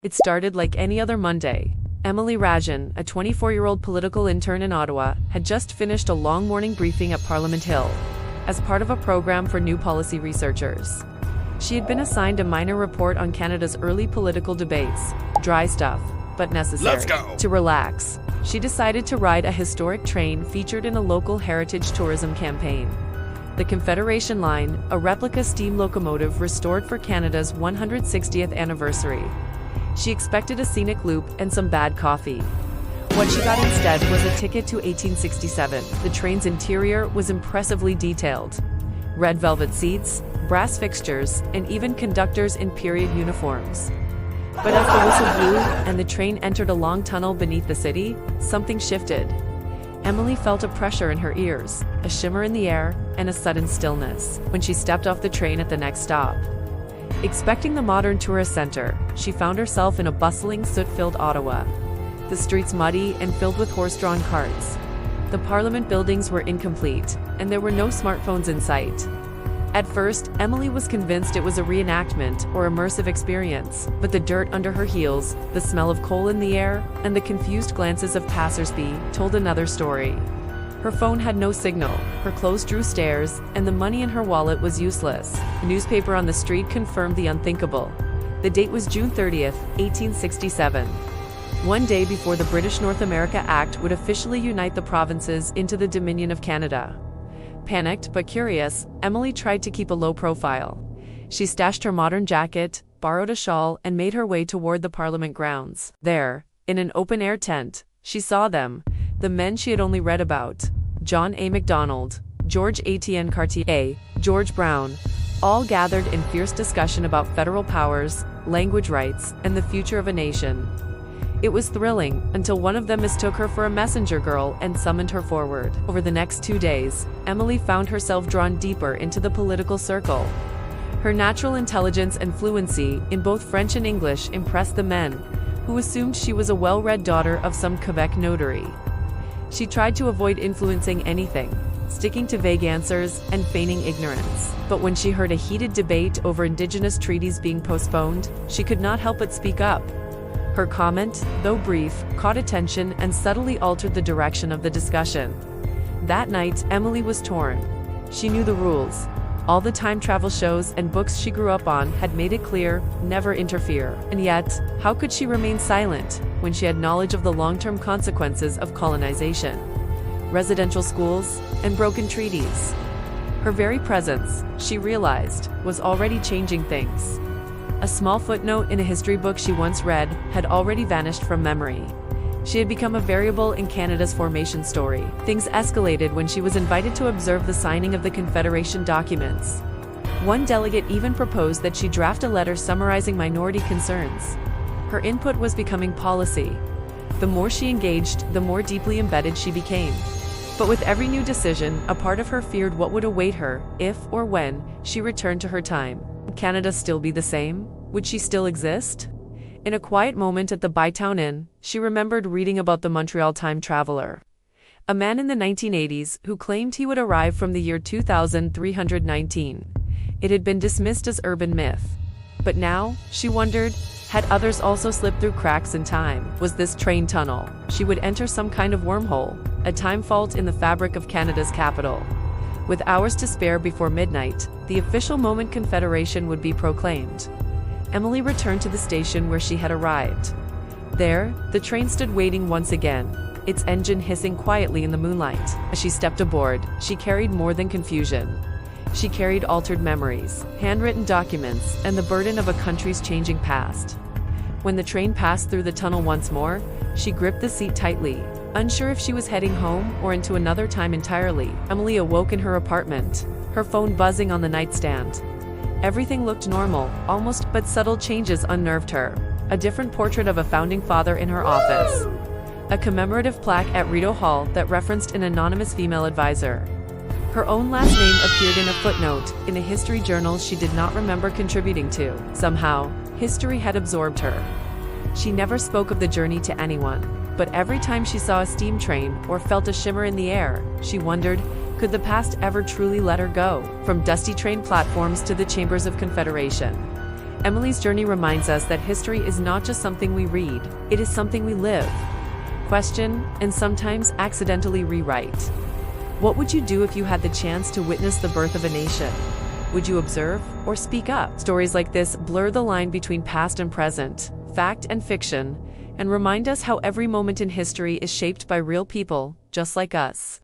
It started like any other Monday. Emily Rajan, a 24-year-old political intern in Ottawa, had just finished a long morning briefing at Parliament Hill as part of a program for new policy researchers. She had been assigned a minor report on Canada's early political debates, dry stuff, but necessary. Let's go. To relax, she decided to ride a historic train featured in a local heritage tourism campaign. The Confederation Line, a replica steam locomotive restored for Canada's 160th anniversary. She expected a scenic loop and some bad coffee. What she got instead was a ticket to 1867. The train's interior was impressively detailed. Red velvet seats, brass fixtures, and even conductors in period uniforms. But as the whistle blew and the train entered a long tunnel beneath the city, something shifted. Emily felt a pressure in her ears, a shimmer in the air, and a sudden stillness when she stepped off the train at the next stop. Expecting the modern tourist center, she found herself in a bustling, soot-filled Ottawa. The streets muddy and filled with horse-drawn carts. The Parliament buildings were incomplete, and there were no smartphones in sight. At first, Emily was convinced it was a reenactment or immersive experience, but the dirt under her heels, the smell of coal in the air, and the confused glances of passers-by told another story. Her phone had no signal, her clothes drew stares, and the money in her wallet was useless. A newspaper on the street confirmed the unthinkable. The date was June 30th, 1867. One day before the British North America Act would officially unite the provinces into the Dominion of Canada. Panicked but curious, Emily tried to keep a low profile. She stashed her modern jacket, borrowed a shawl, and made her way toward the Parliament grounds. There, in an open-air tent, she saw them, the men she had only read about: John A. Macdonald, George Etienne Cartier, George Brown, all gathered in fierce discussion about federal powers, language rights, and the future of a nation. It was thrilling, until one of them mistook her for a messenger girl and summoned her forward. Over the next 2 days, Emily found herself drawn deeper into the political circle. Her natural intelligence and fluency in both French and English impressed the men, who assumed she was a well-read daughter of some Quebec notary. She tried to avoid influencing anything, sticking to vague answers and feigning ignorance. But when she heard a heated debate over Indigenous treaties being postponed, she could not help but speak up. Her comment, though brief, caught attention and subtly altered the direction of the discussion. That night, Emily was torn. She knew the rules. All the time travel shows and books she grew up on had made it clear, never interfere. And yet, how could she remain silent when she had knowledge of the long-term consequences of colonization, residential schools, and broken treaties? Her very presence, she realized, was already changing things. A small footnote in a history book she once read had already vanished from memory. She had become a variable in Canada's formation story. Things escalated when she was invited to observe the signing of the Confederation documents. One delegate even proposed that she draft a letter summarizing minority concerns. Her input was becoming policy. The more she engaged, the more deeply embedded she became. But with every new decision, a part of her feared what would await her, if or when she returned to her time. Would Canada still be the same? Would she still exist? In a quiet moment at the Bytown Inn, she remembered reading about the Montreal time traveler, a man in the 1980s who claimed he would arrive from the year 2319. It had been dismissed as urban myth. But now, she wondered, had others also slipped through cracks in time? Was this train tunnel she would enter some kind of wormhole, a time fault in the fabric of Canada's capital? With hours to spare before midnight, the official moment Confederation would be proclaimed. Emily returned to the station where she had arrived. There, the train stood waiting once again, its engine hissing quietly in the moonlight. As she stepped aboard, she carried more than confusion. She carried altered memories, handwritten documents, and the burden of a country's changing past. When the train passed through the tunnel once more, she gripped the seat tightly, unsure if she was heading home or into another time entirely. Emily awoke in her apartment, her phone buzzing on the nightstand. Everything looked normal, almost, but subtle changes unnerved her. A different portrait of a founding father in her office. A commemorative plaque at Rideau Hall that referenced an anonymous female advisor. Her own last name appeared in a footnote in a history journal she did not remember contributing to. Somehow, history had absorbed her. She never spoke of the journey to anyone, but every time she saw a steam train or felt a shimmer in the air, she wondered, could the past ever truly let her go? From dusty train platforms to the chambers of Confederation, Emily's journey reminds us that history is not just something we read, it is something we live, question, and sometimes accidentally rewrite. What would you do if you had the chance to witness the birth of a nation? Would you observe or speak up? Stories like this blur the line between past and present, fact and fiction, and remind us how every moment in history is shaped by real people, just like us.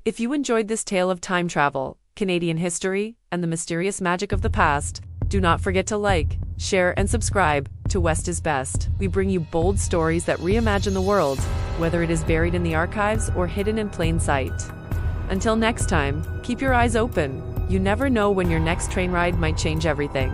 If you enjoyed this tale of time travel, Canadian history, and the mysterious magic of the past, do not forget to like, share, and subscribe to West is Best. We bring you bold stories that reimagine the world, whether it is buried in the archives or hidden in plain sight. Until next time, keep your eyes open. You never know when your next train ride might change everything.